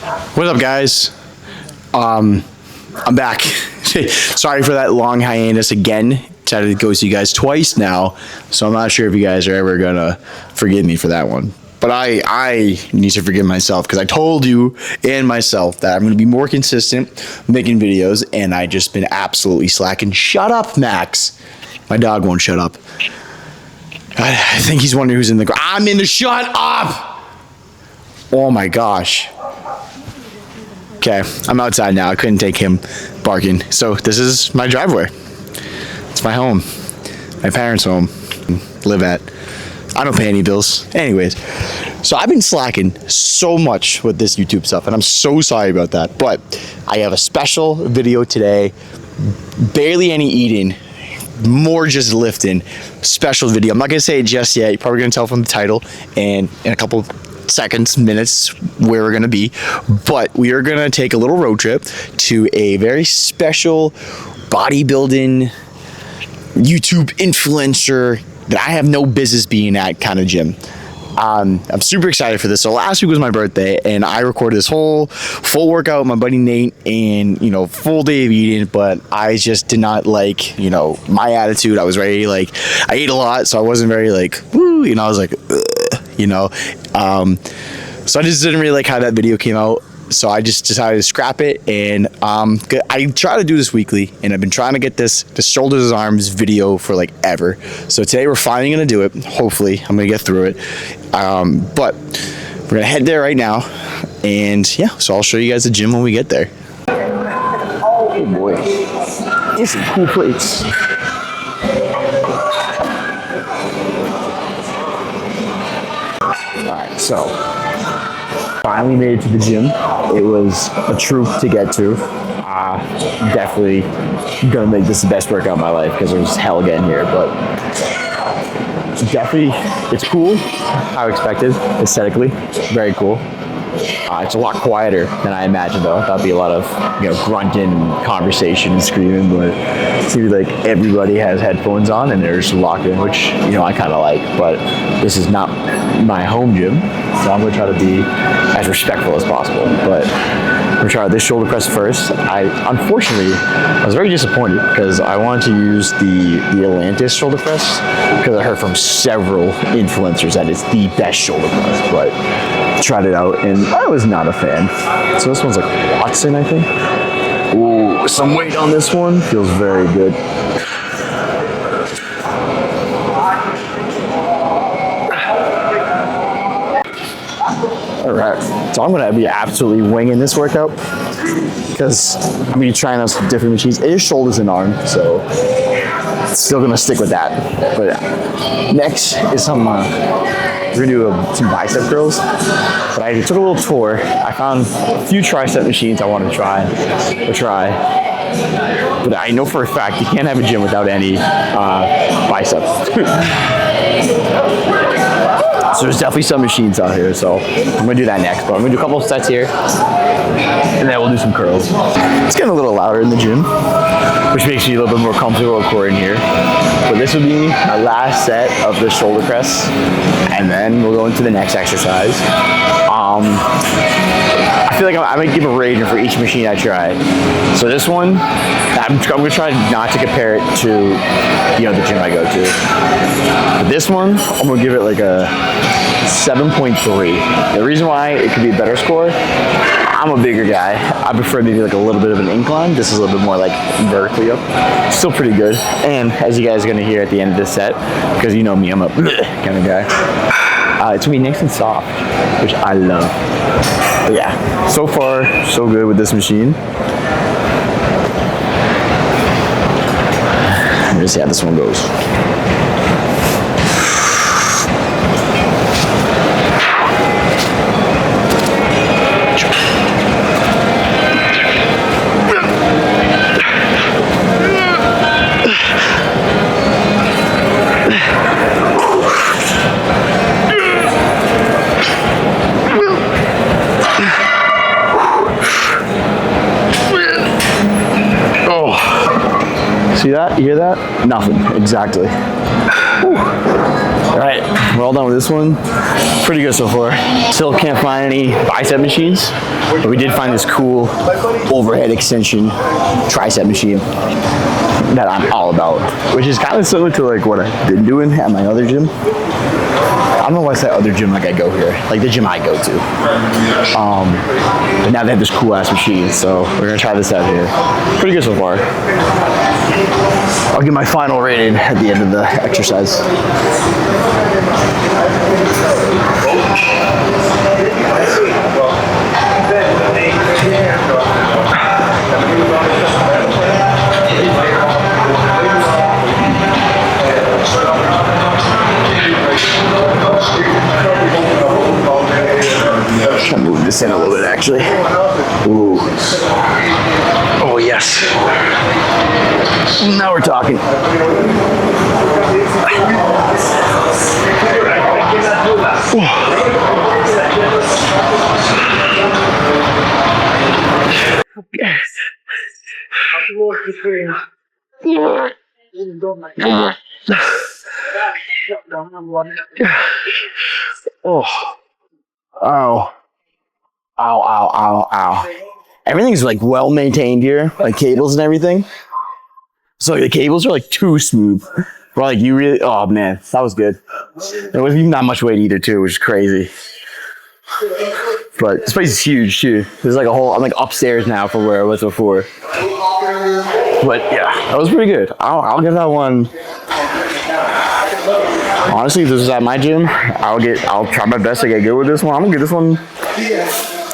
What up, guys? I'm back. Sorry for that long hiatus again. Decided to go see you guys twice now, so I'm not sure if you guys are ever gonna forgive me for that one. But I need to forgive myself because I told you and myself that I'm gonna be more consistent making videos, and I just been absolutely slacking. Shut up, Max. My dog won't shut up. I think he's wondering who's in the. I'm in the. Shut up! Oh my gosh. Okay, I'm outside now. I couldn't take him barking. So this is my driveway. It's my home. My parents' home. Live at. I don't pay any bills. Anyways, so I've been slacking so much with this YouTube stuff, and I'm so sorry about that. But I have a special video today. Barely any eating. More just lifting. Special video. I'm not going to say it just yet. You're probably going to tell from the title. And in a couple seconds, minutes, where we're going to be. But we are going to take a little road trip to a very special bodybuilding YouTube influencer that I have no business being at kind of gym. I'm super excited for this. So last week was my birthday, and I recorded this whole full workout with my buddy Nate, and full day of eating. But I just did not like my attitude. I was very I ate a lot, so I wasn't very woo. I was like, ugh, so I just didn't really like how that video came out. So I just decided to scrap it, and I try to do this weekly, and I've been trying to get this shoulders and arms video for ever. So today we're finally gonna do it. Hopefully, I'm gonna get through it. But we're gonna head there right now, and yeah. So I'll show you guys the gym when we get there. Oh boy, these some cool plates. All right, so. Finally made it to the gym. It was a troop to get to. Definitely gonna make this the best workout of my life because it was hell getting here, but definitely it's cool. How expected, aesthetically, very cool. It's a lot quieter than I imagined though. I thought it'd be a lot of grunting, conversation, and screaming, but it seems like everybody has headphones on and they're just locked in, which I kind of like. But this is not my home gym, so I'm gonna try to be as respectful as possible. But I'm gonna try this shoulder press first. Unfortunately, I was very disappointed because I wanted to use the Atlantis shoulder press because I heard from several influencers that it's the best shoulder press, but tried it out and I was not a fan. So this one's Watson, I think. Ooh, some weight on this one. Feels very good. Alright, so I'm going to be absolutely winging this workout because I'm going to be trying out some different machines. It is shoulders and arms, so still going to stick with that. But yeah. Next is some, we're going to do some bicep curls. But I took a little tour. I found a few tricep machines I want to try. But I know for a fact you can't have a gym without any biceps. So there's definitely some machines out here, so I'm gonna do that next. But I'm gonna do a couple of sets here, and then we'll do some curls. It's getting a little louder in the gym, which makes me a little bit more comfortable recording here. But this will be my last set of the shoulder press, and then we'll go into the next exercise. I feel like I might give a rating for each machine I try. So this one, I'm gonna try not to compare it to the gym I go to. But this one, I'm gonna give it a 7.3. The reason why it could be a better score, I'm a bigger guy. I prefer maybe a little bit of an incline. This is a little bit more vertically up. Still pretty good. And as you guys are gonna hear at the end of this set, because you know me, I'm a kind of guy. It's gonna be nice and soft, which I love. But yeah, so far, so good with this machine. Let's see how this one goes. See that? You hear that? Nothing. Exactly. Whew. All right, we're all done with this one. Pretty good so far. Still can't find any bicep machines, but we did find this cool overhead extension tricep machine that I'm all about, which is kind of similar to like what I've been doing at my other gym. I don't know why it's that other gym like I go here, like the gym I go to. But now they have this cool ass machine, so we're gonna try this out here. Pretty good so far. I'll give my final rating at the end of the exercise. Try to move this in a little bit, actually. Ooh. Oh, yes. Now we're talking. Oh. Ow. Ow, ow, ow, ow. Everything's like well maintained here, like cables and everything. So the cables are like too smooth. But like you really, oh man, that was good. There wasn't even that much weight either too, which is crazy. But this place is huge too. There's like a whole, I'm like upstairs now from where I was before. But yeah, that was pretty good. I'll give that one. Honestly, if this is at my gym, I'll try my best to get good with this one. I'm gonna give this one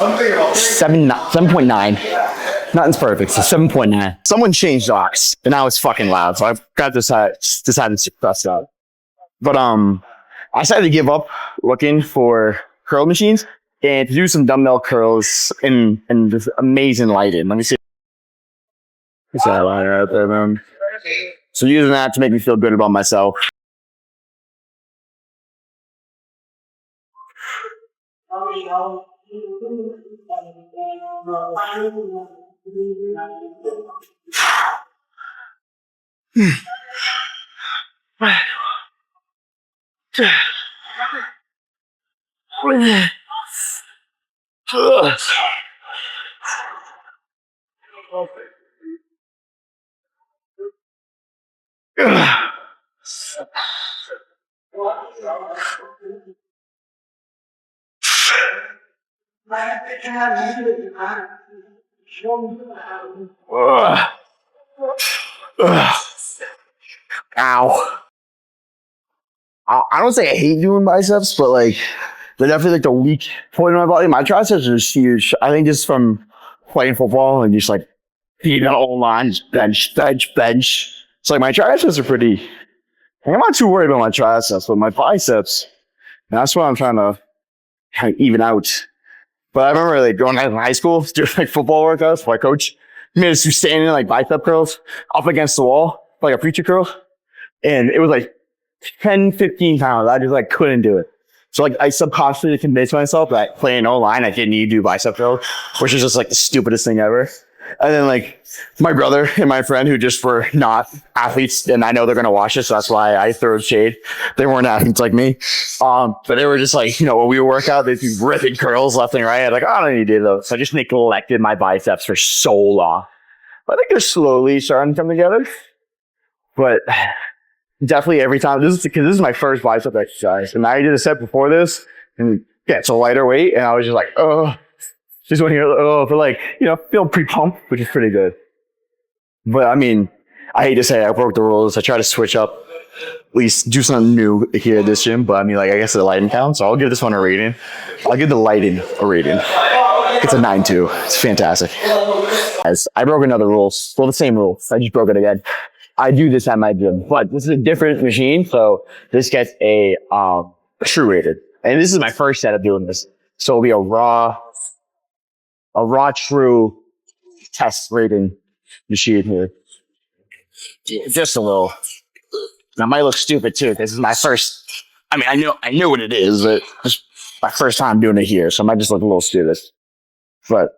7.9. Nothing's perfect, so 7.9. Someone changed docs, and now it's fucking loud, so I've got decided to suppress that. But I decided to give up looking for curl machines and to do some dumbbell curls in this amazing lighting. Let me see. What's that line right there, man? So using that to make me feel good about myself. Ow. I don't say I hate doing biceps, but like they're definitely like the weak point of my body. My triceps are just huge. I think just from playing football and just like being on all lines, bench. So like my triceps are pretty. I'm not too worried about my triceps, but my biceps, that's what I'm trying to kind of even out. But I remember like going to high school, doing like football workouts. My coach made us do standing like bicep curls up against the wall, like a preacher curl. And it was like 10, 15 pounds. I just like couldn't do it. So like I subconsciously convinced myself that playing O-line, I didn't need to do bicep curls, which is just like the stupidest thing ever. And then like my brother and my friend who just were not athletes, and I know they're going to watch this, so that's why I throw shade. They weren't athletes like me. But they were just like, when we would work out, they'd be ripping curls left and right. I'm like, I don't need to do those. So I just neglected my biceps for so long. I think they're slowly starting to come together. But definitely every time, this is my first bicep exercise. And I did a set before this, and yeah, it's a lighter weight. And I was just like, just want to hear, but like, feel pre-pumped, which is pretty good. But I mean, I hate to say I broke the rules. I try to switch up, at least do something new here at this gym. But I mean, like, I guess the lighting counts. So I'll give this one a rating. I'll give the lighting a rating. It's a 9.2. It's fantastic. Guys, I broke another rule. Well, the same rule. I just broke it again. I do this at my gym, but this is a different machine. So this gets a true rated. And this is my first set of doing this. So it'll be a raw true test rating machine here. Just a little. That might look stupid too. This is my first. I mean, I know what it is, but it's my first time doing it here, so it might just look a little stupid. But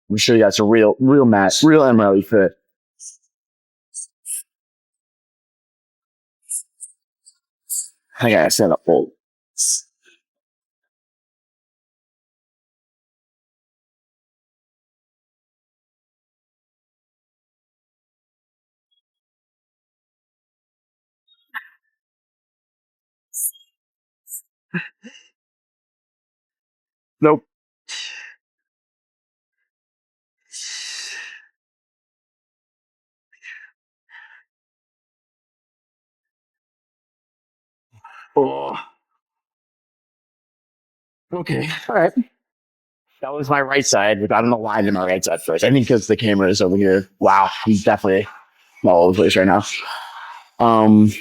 I'm sure you guys are real match, real MRE fit. I gotta stand up full. Nope. Oh, okay. All right. That was my right side, but I don't know why I did my right side first. I think because the camera is over here. Wow, he's definitely all over the place right now. Um,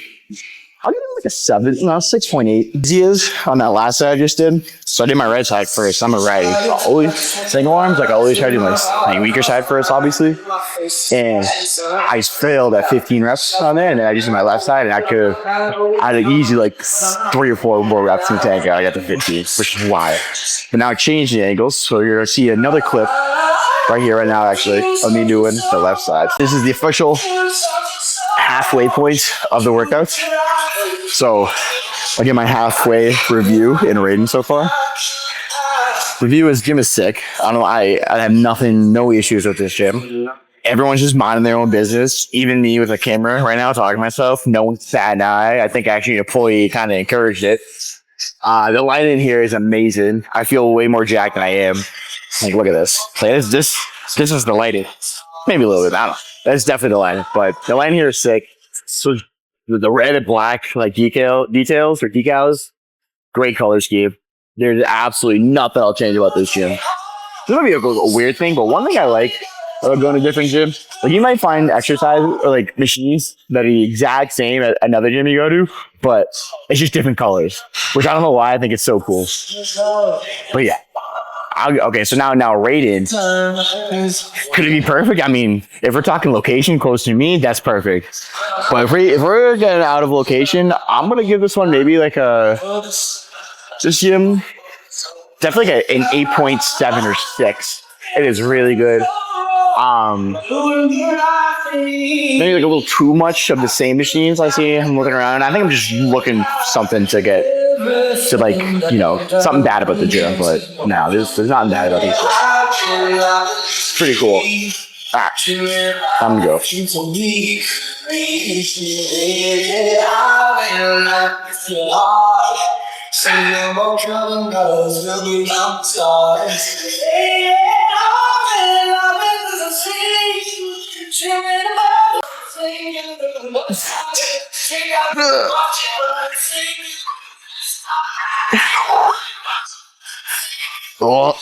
I'll give it like a 7, no, 6.8. Easy is on that last side I just did. So I did my right side first. I'm a righty. Always single arms, like I always try to do my weaker side first, obviously. And I failed at 15 reps on there, and then I just did my left side, and I had easily like 3 or 4 more reps in the tank. I got to 15, which is wild. But now I changed the angles, so you're gonna see another clip right here, right now, actually, of me doing the left side. This is the official halfway point of the workout. So I'll get my halfway review and rating so far. Review is gym is sick. I don't know. I have no issues with this gym. Everyone's just minding their own business. Even me with a camera right now talking to myself. No one's sad an eye. I think actually an employee kind of encouraged it. The light in here is amazing. I feel way more jacked than I am. Like, look at this. Like, this is the lighting. Maybe a little bit. I don't know. That's definitely the lighting. But the lighting here is sick. So the red and black like details or decals, great color scheme. There's absolutely nothing I'll change about this gym. This might be a weird thing, but one thing I like about going to different gyms, like you might find exercise or like machines that are the exact same at another gym you go to, but it's just different colors, which I don't know why I think it's so cool. But yeah. Okay, so now rated. Could it be perfect? I mean, if we're talking location close to me, that's perfect. But if we're getting out of location, I'm gonna give this one maybe like this gym definitely like an 8.7 or 6. It is really good. Maybe like a little too much of the same machines I see. I'm looking around. I think I'm just looking something to get to like, something bad about the gym, but no, there's nothing bad about these. Pretty cool. Ah, time to go. Oh,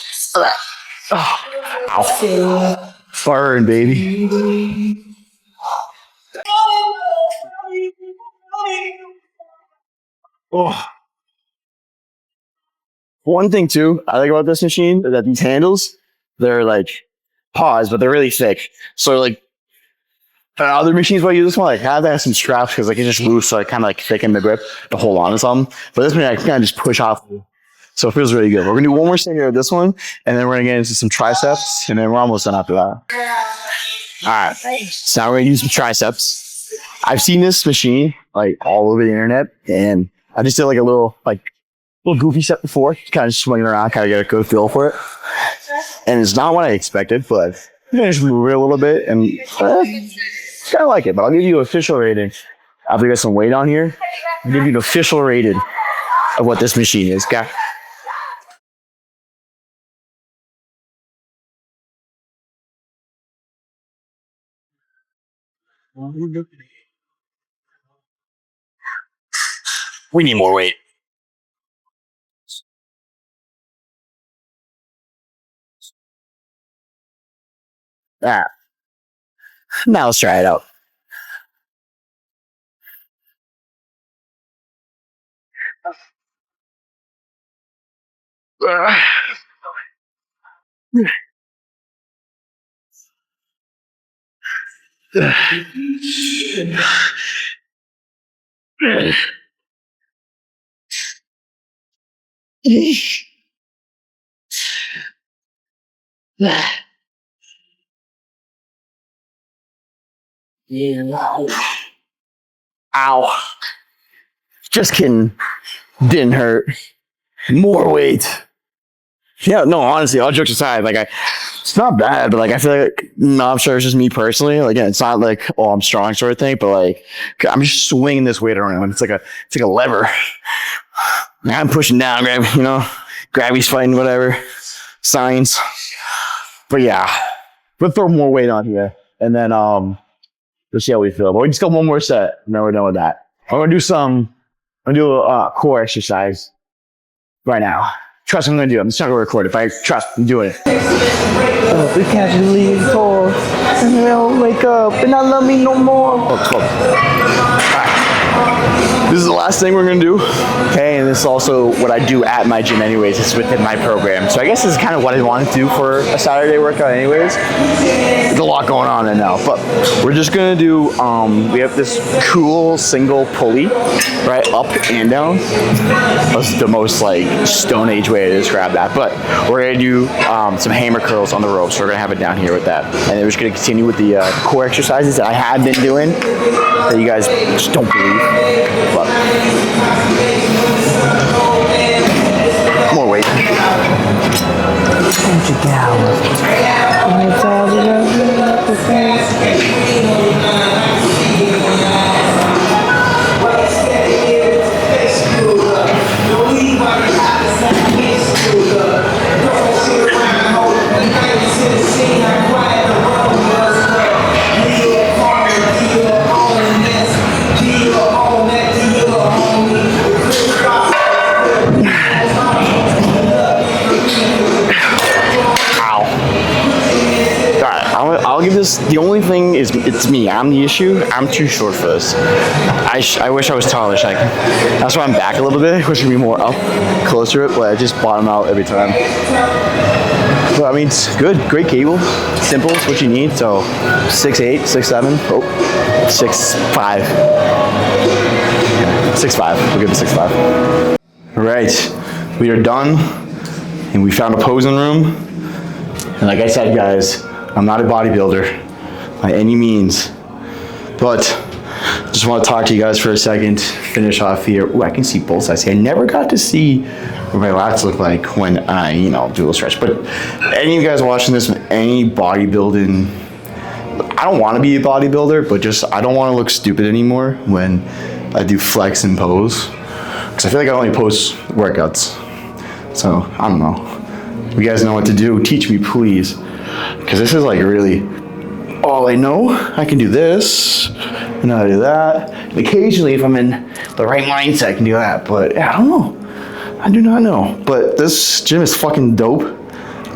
ow. Burn, baby. Oh. One thing too I like about this machine is that these handles, they're like paws, but they're really thick. So like other machines where I use this one, like have to have some straps because like it's just loose, so I kind of like thicken the grip to hold on to something. But this one I can kind of just push off. So it feels really good. We're gonna do one more thing here with this one, and then we're gonna get into some triceps, and then we're almost done after that. All right. So now we're gonna use some triceps. I've seen this machine like all over the internet, and I just did like a little goofy set before, kind of swinging around, kind of get a good feel for it. And it's not what I expected, but I'm gonna just move it a little bit, and kind of like it. But I'll give you an official rating. After we get some weight on here, I'll give you an official rating of what this machine is. Okay. We need more weight. Ah, now let's try it out. Ow. Just kidding. Didn't hurt. More weight. Yeah, no, honestly, all jokes aside, like it's not bad, but like I feel like, no, I'm sure it's just me personally. Like, again, it's not like, oh, I'm strong sort of thing, but like I'm just swinging this weight around. It's like a lever. I'm pushing down, gravity's fighting, whatever. Science. But yeah, we'll throw more weight on here, and then we'll see how we feel. But we just got one more set, and then we're done with that. I'm gonna do a core exercise right now. Trust me, I'm gonna do it. I'm just not gonna record it, but I trust I'm doing it. We can't leave for and they'll wake up and not love me no more. Alright. This is the last thing we're gonna do. Okay, and this is also what I do at my gym anyways. It's within my program. So I guess this is kind of what I wanted to do for a Saturday workout anyways. There's a lot going on right now, but we're just gonna do, we have this cool single pulley, right, up and down. That's the most like Stone Age way to describe that, but we're gonna do some hammer curls on the ropes. So we're gonna have it down here with that. And then we're just gonna continue with the core exercises that I had been doing that you guys just don't believe. But more weight. I'll give this, the only thing is, it's me. I'm the issue. I'm too short for this. I wish I was taller. That's why I'm back a little bit. I wish I'd be more up, closer, but I just bottom out every time. But I mean, it's good. Great cable. Simple. It's what you need. So 6'8", 6'7", 6'5". 6'5". We'll give it 6'5". All right, we are done, and we found a posing room. And like I said, guys, I'm not a bodybuilder by any means, but just want to talk to you guys for a second, finish off here. Ooh, I can see both sides. I never got to see what my lats look like when I, do a stretch. But any of you guys watching this, any bodybuilding, I don't want to be a bodybuilder, but just, I don't want to look stupid anymore when I do flex and pose. Because I feel like I only post workouts. So, I don't know. If you guys know what to do, teach me, please. Because this is like really all I know. I can do this, and I do that. And occasionally, if I'm in the right mindset, I can do that. But yeah, I don't know. I do not know. But this gym is fucking dope.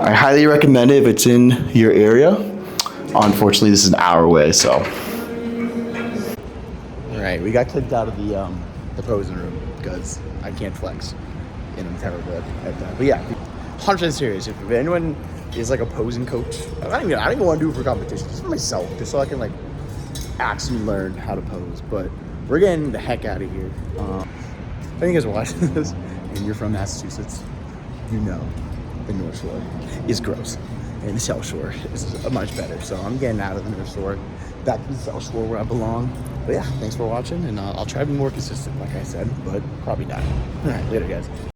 I highly recommend it if it's in your area. Unfortunately, this is an hour away, so. All right, we got kicked out of the posing room because I can't flex, and I'm terrible at that. But yeah, 100% serious. If anyone is like a posing coach, I don't even want to do it for competition, just for myself, just so I can like actually learn how to pose. But we're getting the heck out of here. If you guys are watching this and you're from Massachusetts, you know the North Shore is gross and the South Shore is much better. So I'm getting out of the North Shore, back to the South Shore where I belong. But yeah, thanks for watching, and I'll try to be more consistent, like I said, but probably not. All right, later, guys.